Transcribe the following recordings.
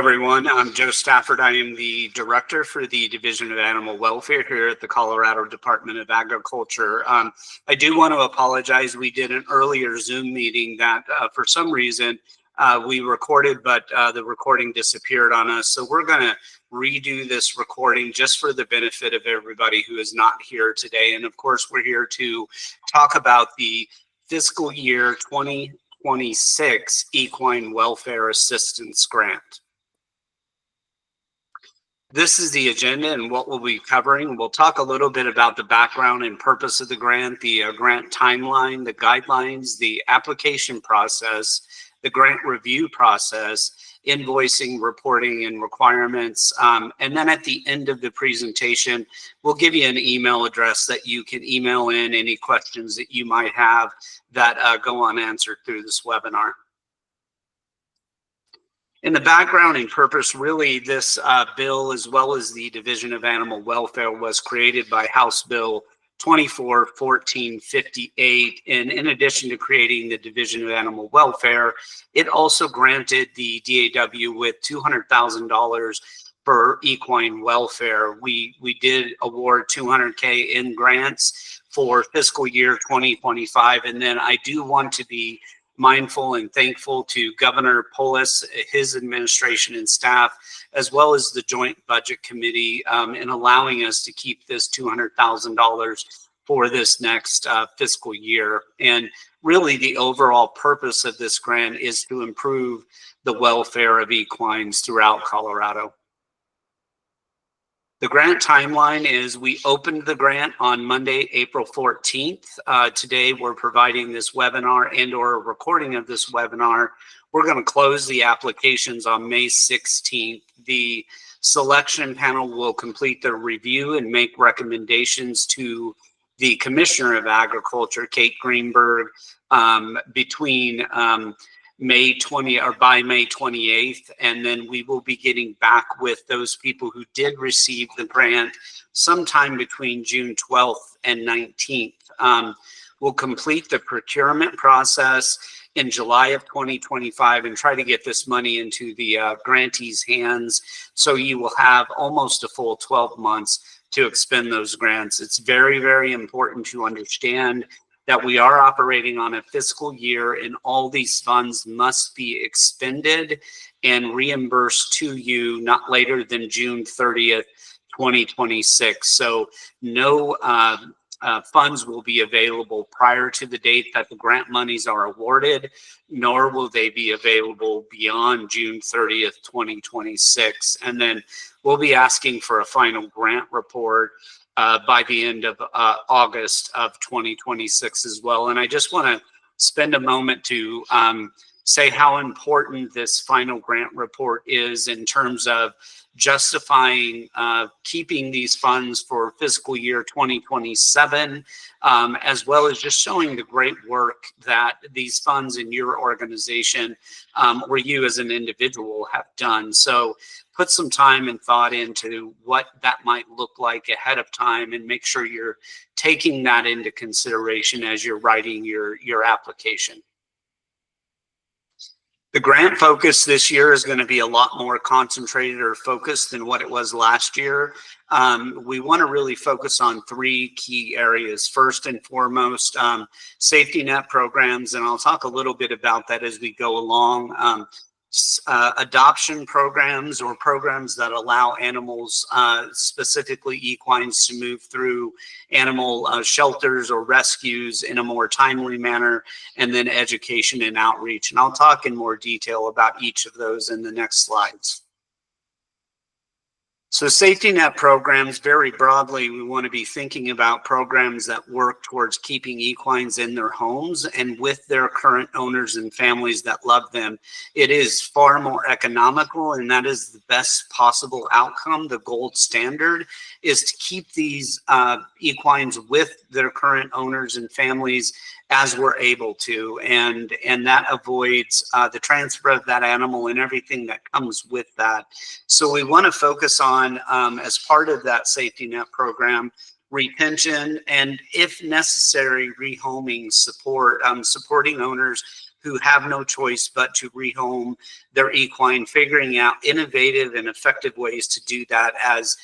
everyone. I'm Joe Stafford. I am the director for the Division of Animal Welfare here at the Colorado Department of Agriculture. I do want to apologize. We did an earlier Zoom meeting that for some reason we recorded, but the recording disappeared on us. So we're going to redo this recording just for the benefit of everybody who is not here today. And of course, we're here to talk about the fiscal year 2026 Equine Welfare Assistance Grant. This is the agenda and what we'll be covering. We'll talk a little bit about the background and purpose of the grant, the grant timeline, the guidelines, the application process, the grant review process, invoicing, reporting, and requirements. And then at the end of the presentation, we'll give you an email address that you can email in any questions that you might have that go unanswered through this webinar. In the background and purpose, really this bill, as well as the Division of Animal Welfare, was created by House Bill 24-1458. And in addition to creating the Division of Animal Welfare, it also granted the DAW with $200,000 for equine welfare. We did award $200K in grants for fiscal year 2025. And then I do want to be mindful and thankful to Governor Polis, his administration and staff, as well as the Joint Budget Committee in allowing us to keep this $200,000 for this next fiscal year. And really the overall purpose of this grant is to improve the welfare of equines throughout Colorado. The grant timeline is we opened the grant on Monday, April 14th. Today, we're providing this webinar and or a recording of this webinar. We're going to close the applications on May 16th. The selection panel will complete their review and make recommendations to the Commissioner of Agriculture, Kate Greenberg, between May 20 or by May 28th, and then we will be getting back with those people who did receive the grant sometime between June 12th and 19th. We'll complete the procurement process in July of 2025 and try to get this money into the grantees' hands, so you will have almost a full 12 months to expend those grants. It's very, very important to understand that we are operating on a fiscal year and all these funds must be expended and reimbursed to you not later than June 30th, 2026. So no funds will be available prior to the date that the grant monies are awarded, nor will they be available beyond June 30th, 2026. And then we'll be asking for a final grant report by the end of August of 2026 as well. And I just want to spend a moment to say how important this final grant report is in terms of justifying keeping these funds for fiscal year 2027, as well as just showing the great work that these funds in your organization or you as an individual have done. So put some time and thought into what that might look like ahead of time and make sure you're taking that into consideration as you're writing your application. The grant focus this year is going to be a lot more concentrated or focused than what it was last year. We want to really focus on three key areas. First and foremost, safety net programs, and I'll talk a little bit about that as we go along. Adoption programs or programs that allow animals, specifically equines, to move through animal shelters or rescues in a more timely manner, and then education and outreach. And I'll talk in more detail about each of those in the next slides. So safety net programs, very broadly, we want to be thinking about programs that work towards keeping equines in their homes and with their current owners and families that love them. It is far more economical, and that is the best possible outcome. The gold standard is to keep these equines with their current owners and families as we're able to, and that avoids the transfer of that animal and everything that comes with that. So we want to focus on, as part of that safety net program, retention and, if necessary, rehoming support, supporting owners who have no choice but to rehome their equine, figuring out innovative and effective ways to do that as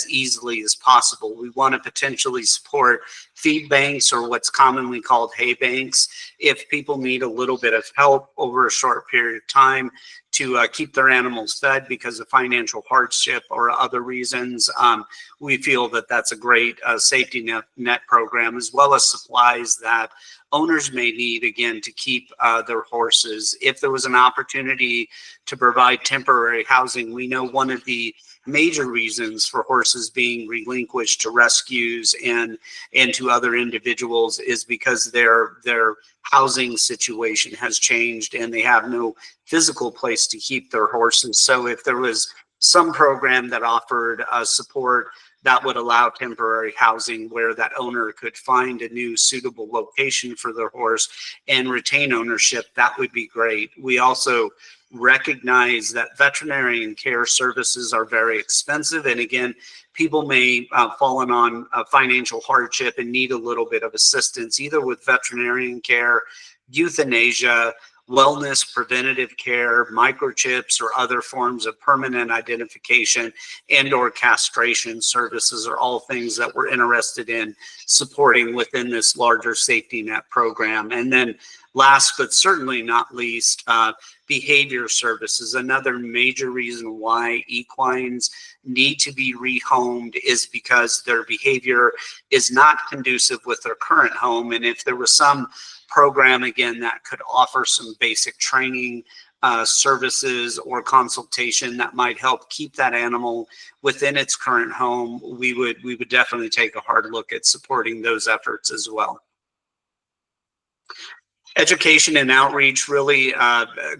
easily as possible. We want to potentially support feed banks, or what's commonly called hay banks, if people need a little bit of help over a short period of time to keep their animals fed because of financial hardship or other reasons. We feel that that's a great safety net program, as well as supplies that owners may need, again, to keep their horses. If there was an opportunity to provide temporary housing, we know one of the major reasons for horses being relinquished to rescues and to other individuals is because their housing situation has changed and they have no physical place to keep their horses. So if there was some program that offered support that would allow temporary housing where that owner could find a new suitable location for their horse and retain ownership, that would be great. We also recognize that veterinarian care services are very expensive. And again, people may fallen on financial hardship and need a little bit of assistance, either with veterinarian care, euthanasia, wellness, preventative care, microchips, or other forms of permanent identification and/or castration services are all things that we're interested in supporting within this larger safety net program. And then last but certainly not least, behavior services. Another major reason why equines need to be rehomed is because their behavior is not conducive with their current home. And if there was some program, again, that could offer some basic training services or consultation that might help keep that animal within its current home, we would definitely take a hard look at supporting those efforts as well. Education and outreach really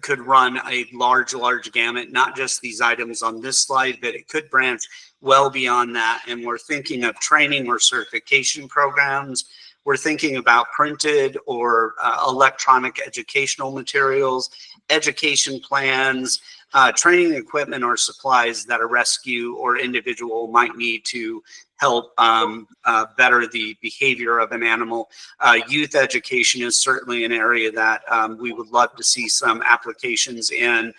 could run a large gamut, not just these items on this slide, but it could branch well beyond that. And we're thinking of training or certification programs. We're thinking about printed or electronic educational materials, education plans, training equipment or supplies that a rescue or individual might need to help better the behavior of an animal. Youth education is certainly an area that we would love to see some applications in,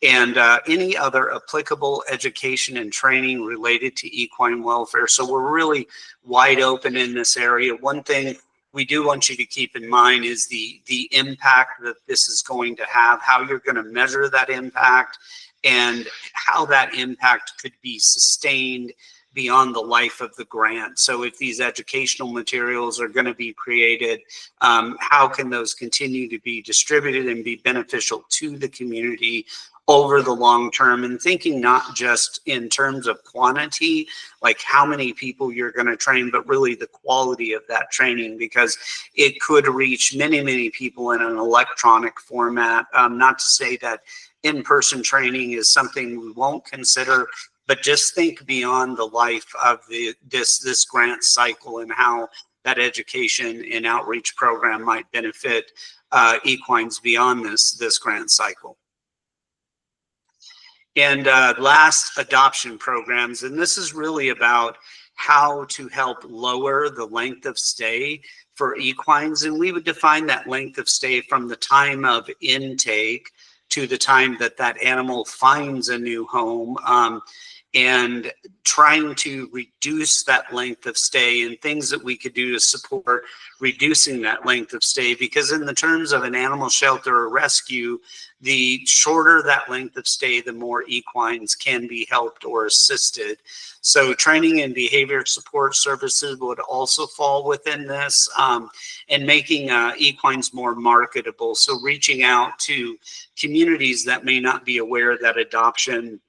and any other applicable education and training related to equine welfare. So we're really wide open in this area. One thing we do want you to keep in mind is the impact that this is going to have, how you're going to measure that impact, and how that impact could be sustained beyond the life of the grant. So if these educational materials are going to be created, how can those continue to be distributed and be beneficial to the community over the long term, and thinking not just in terms of quantity, like how many people you're going to train, but really the quality of that training, because it could reach many people in an electronic format. Not to say that in-person training is something we won't consider, but just think beyond the life of this grant cycle and how that education and outreach program might benefit equines beyond this grant cycle. And last, adoption programs. And this is really about how to help lower the length of stay for equines. And we would define that length of stay from the time of intake to the time that that animal finds a new home, and trying to reduce that length of stay, and things that we could do to support reducing that length of stay. Because in the terms of an animal shelter or rescue, the shorter that length of stay, the more equines can be helped or assisted. So training and behavior support services would also fall within this, and making equines more marketable. So reaching out to communities that may not be aware that adoption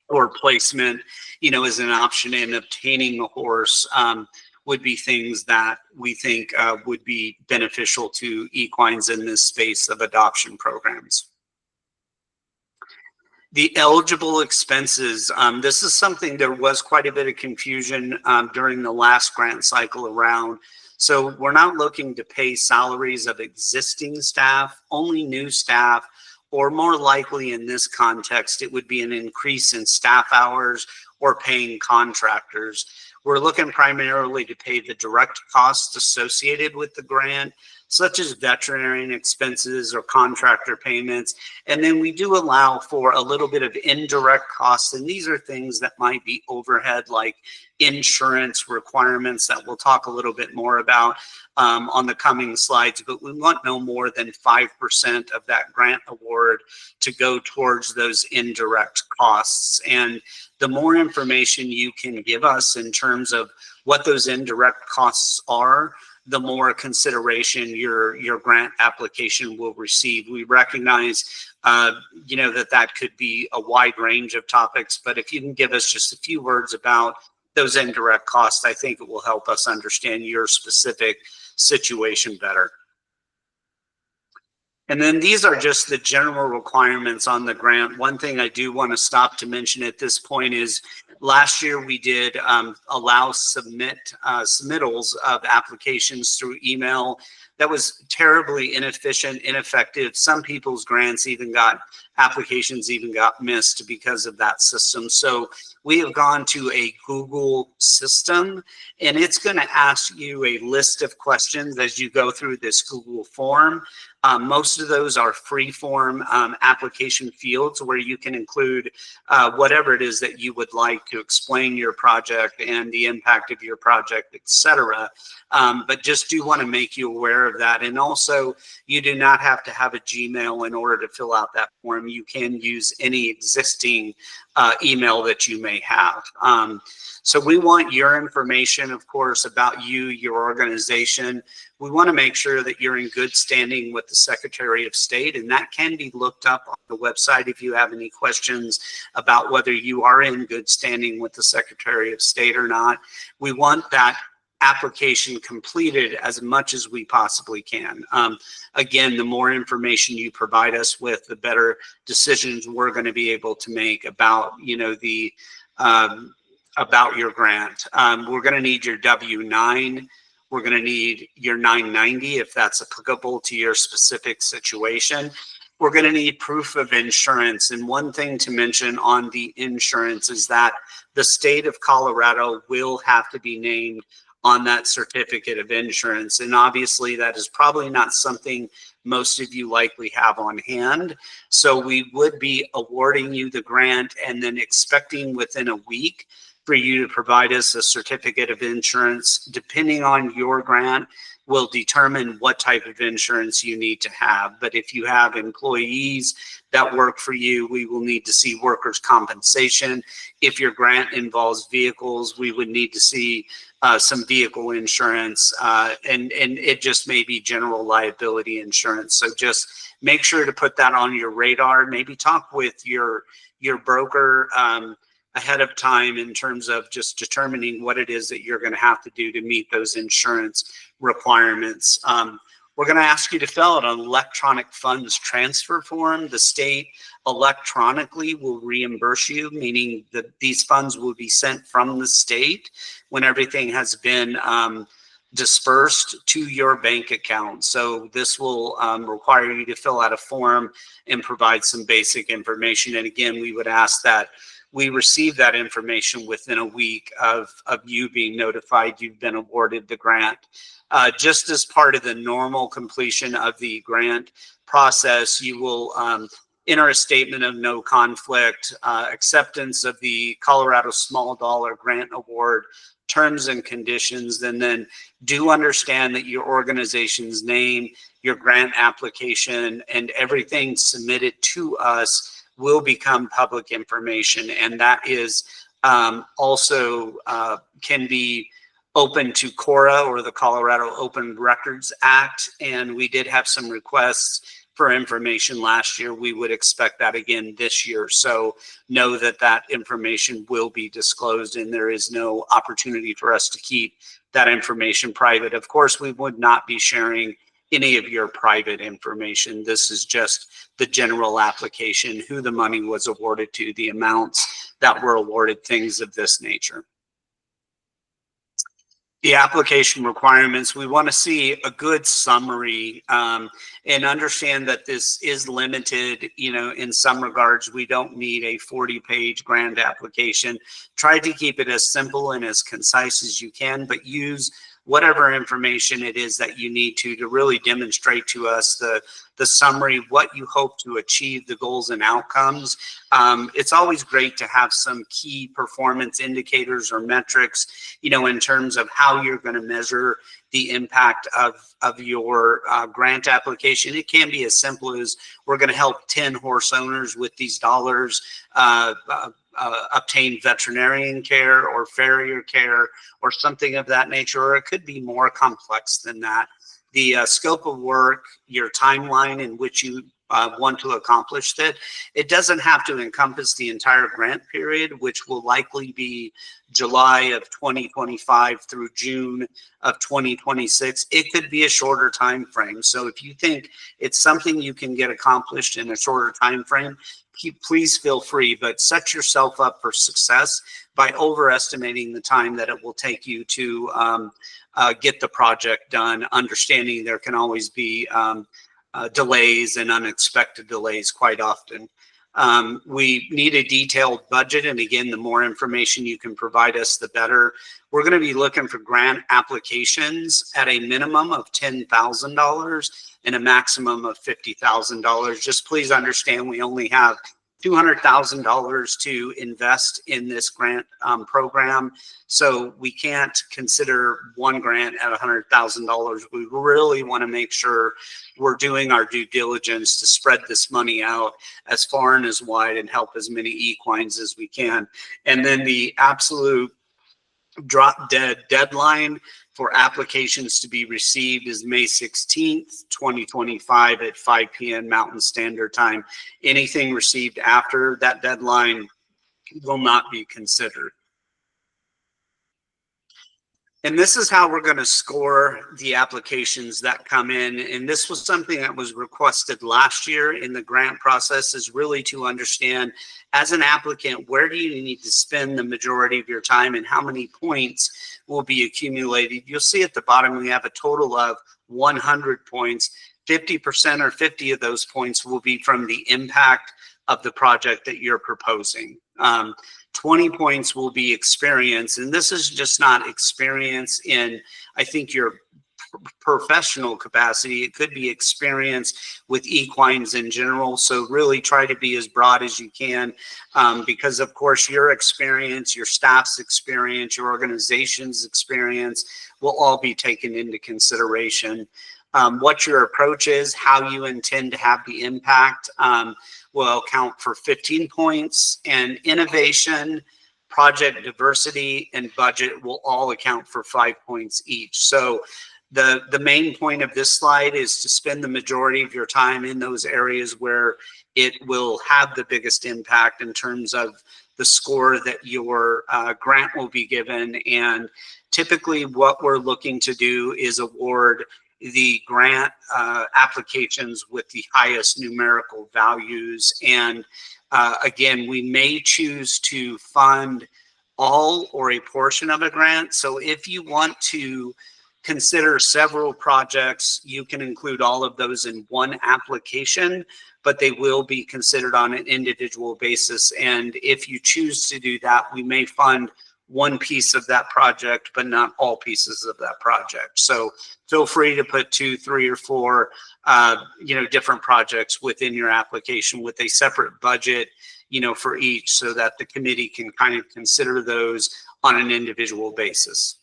or placement, is an option in obtaining a horse, would be things that we think would be beneficial to equines in this space of adoption programs. The eligible expenses, this is something there was quite a bit of confusion during the last grant cycle around. So we're not looking to pay salaries of existing staff, only new staff, or more likely in this context, it would be an increase in staff hours or paying contractors. We're looking primarily to pay the direct costs associated with the grant, such as veterinarian expenses or contractor payments. And then we do allow for a little bit of indirect costs. And these are things that might be overhead, like insurance requirements that we'll talk a little bit more about on the coming slides. But we want no more than 5% of that grant award to go towards those indirect costs. And the more information you can give us in terms of what those indirect costs are, the more consideration your grant application will receive. We recognize, that could be a wide range of topics, but if you can give us just a few words about those indirect costs, I think it will help us understand your specific situation better. And then these are just the general requirements on the grant. One thing I do want to stop to mention at this point is last year we did allow submittals of applications through email. That was terribly inefficient, ineffective. Some people's grants applications even got missed because of that system. So we have gone to a Google system, and it's going to ask you a list of questions as you go through this Google form. Most of those are free form application fields where you can include whatever it is that you would like to explain your project and the impact of your project, etc. But just do want to make you aware of that. And also, you do not have to have a Gmail in order to fill out that form. You can use any existing email that you may have. So we want your information, of course, about you, your organization. We want to make sure that you're in good standing with the Secretary of State, and that can be looked up on the website if you have any questions about whether you are in good standing with the Secretary of State or not. We want that application completed as much as we possibly can. Again, the more information you provide us with, the better decisions we're going to be able to make about, about your grant. We're going to need your W-9. We're going to need your 990 if that's applicable to your specific situation. We're going to need proof of insurance. And one thing to mention on the insurance is that the state of Colorado will have to be named on that certificate of insurance. And obviously that is probably not something most of you likely have on hand. So we would be awarding you the grant and then expecting within a week for you to provide us a certificate of insurance. Depending on your grant, will determine what type of insurance you need to have. But if you have employees that work for you, we will need to see workers' compensation. If your grant involves vehicles, we would need to see some vehicle insurance, and it just may be general liability insurance. So just make sure to put that on your radar. Maybe talk with your broker ahead of time in terms of just determining what it is that you're going to have to do to meet those insurance requirements. We're going to ask you to fill out an electronic funds transfer form. The state electronically will reimburse you, meaning that these funds will be sent from the state when everything has been dispersed to your bank account. So this will require you to fill out a form and provide some basic information. And again, we would ask that we receive that information within a week of you being notified you've been awarded the grant. Just as part of the normal completion of the grant process, you will enter a statement of no conflict, acceptance of the Colorado Small Dollar Grant Award terms and conditions, and then do understand that your organization's name, your grant application, and everything submitted to us will become public information. And that is also can be open to CORA, or the Colorado Open Records Act. And we did have some requests for information last year. We would expect that again this year. So know that that information will be disclosed, and there is no opportunity for us to keep that information private. Of course, we would not be sharing any of your private information. This is just the general application, who the money was awarded to, the amounts that were awarded, things of this nature. The application requirements, we want to see a good summary and understand that this is limited, in some regards. We don't need a 40-page grant application. Try to keep it as simple and as concise as you can, but use whatever information it is that you need to really demonstrate to us the summary, what you hope to achieve, the goals and outcomes. It's always great to have some key performance indicators or metrics, in terms of how you're going to measure the impact of your grant application. It can be as simple as, we're going to help 10 horse owners with these dollars obtain veterinarian care or farrier care or something of that nature, or it could be more complex than that. The scope of work, your timeline in which you want to accomplish that, it doesn't have to encompass the entire grant period, which will likely be July of 2025 through June of 2026. It could be a shorter time frame. So if you think it's something you can get accomplished in a shorter time frame, please feel free, but set yourself up for success by overestimating the time that it will take you to get the project done, understanding there can always be delays and unexpected delays quite often. We need a detailed budget, and again, the more information you can provide us, the better. We're going to be looking for grant applications at a minimum of $10,000 and a maximum of $50,000. Just please understand, we only have $200,000 to invest in this grant program. So we can't consider one grant at $100,000. We really want to make sure we're doing our due diligence to spread this money out as far and as wide and help as many equines as we can. And then the absolute drop dead deadline for applications to be received is May 16th, 2025 at 5 p.m. Mountain Standard Time. Anything received after that deadline will not be considered. And this is how we're going to score the applications that come in. And this was something that was requested last year in the grant process, is really to understand, as an applicant, where do you need to spend the majority of your time and how many points will be accumulated. You'll see at the bottom we have a total of 100 points. 50% or 50 of those points will be from the impact of the project that you're proposing. 20 points will be experience, and this is just not experience in, I think, your professional capacity. It could be experience with equines in general. So really try to be as broad as you can, because of course your experience, your staff's experience, your organization's experience will all be taken into consideration. What your approach is, how you intend to have the impact, will count for 15 points, and innovation, project diversity, and budget will all account for 5 points each. So the main point of this slide is to spend the majority of your time in those areas where it will have the biggest impact in terms of the score that your grant will be given. And typically what we're looking to do is award the grant applications with the highest numerical values. And again, we may choose to fund all or a portion of a grant. So if you want to consider several projects, you can include all of those in one application, but they will be considered on an individual basis. And if you choose to do that, we may fund one piece of that project, but not all pieces of that project. So feel free to put 2, 3, or 4, different projects within your application with a separate budget, for each, so that the committee can kind of consider those on an individual basis.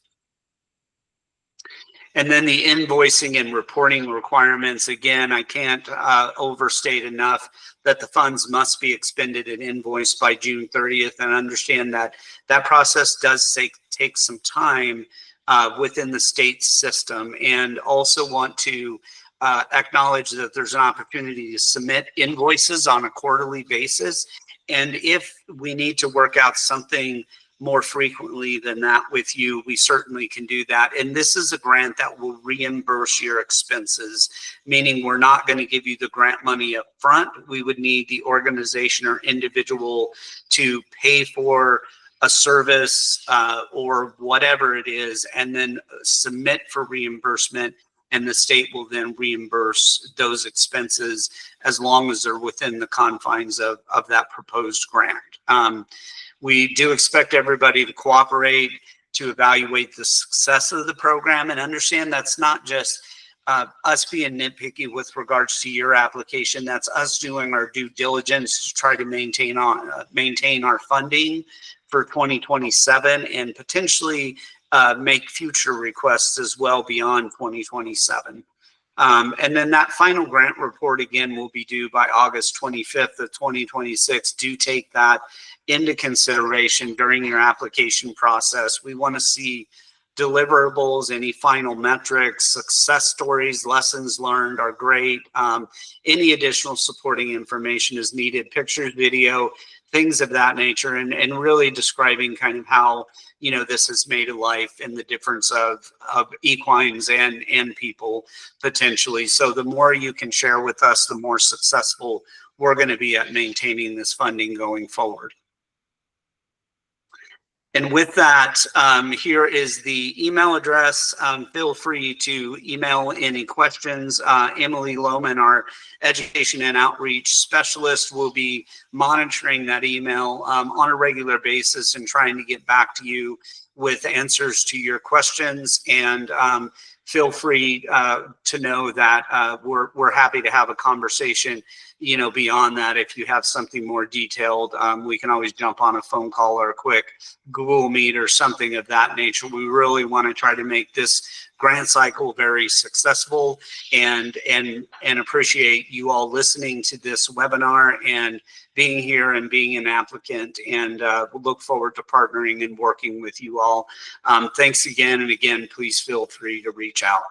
And then the invoicing and reporting requirements. Again, I can't overstate enough that the funds must be expended and invoiced by June 30th, and understand that that process does take some time within the state system. And also want to acknowledge that there's an opportunity to submit invoices on a quarterly basis. And if we need to work out something more frequently than that with you, we certainly can do that. And this is a grant that will reimburse your expenses, meaning we're not going to give you the grant money up front. We would need the organization or individual to pay for a service or whatever it is, and then submit for reimbursement. And the state will then reimburse those expenses as long as they're within the confines of that proposed grant. We do expect everybody to cooperate, to evaluate the success of the program, and understand that's not just us being nitpicky with regards to your application. That's us doing our due diligence to try to maintain our funding for 2027 and potentially make future requests as well beyond 2027. And then that final grant report again will be due by August 25th of 2026. Do take that into consideration during your application process. We want to see deliverables, any final metrics, success stories, lessons learned are great. Any additional supporting information is needed, pictures, video, things of that nature, and really describing kind of how, you know, this has made a life and the difference of equines and people potentially. So the more you can share with us, the more successful we're going to be at maintaining this funding going forward. And with that, here is the email address. Feel free to email any questions. Emily Lohman, our education and outreach specialist, will be monitoring that email on a regular basis and trying to get back to you with answers to your questions. And feel free to know that we're happy to have a conversation, you know, beyond that. If you have something more detailed, we can always jump on a phone call or a quick Google Meet or something of that nature. We really want to try to make this grant cycle very successful, and appreciate you all listening to this webinar and being here and being an applicant, and we'll look forward to partnering and working with you all. Thanks again, and again, please feel free to reach out.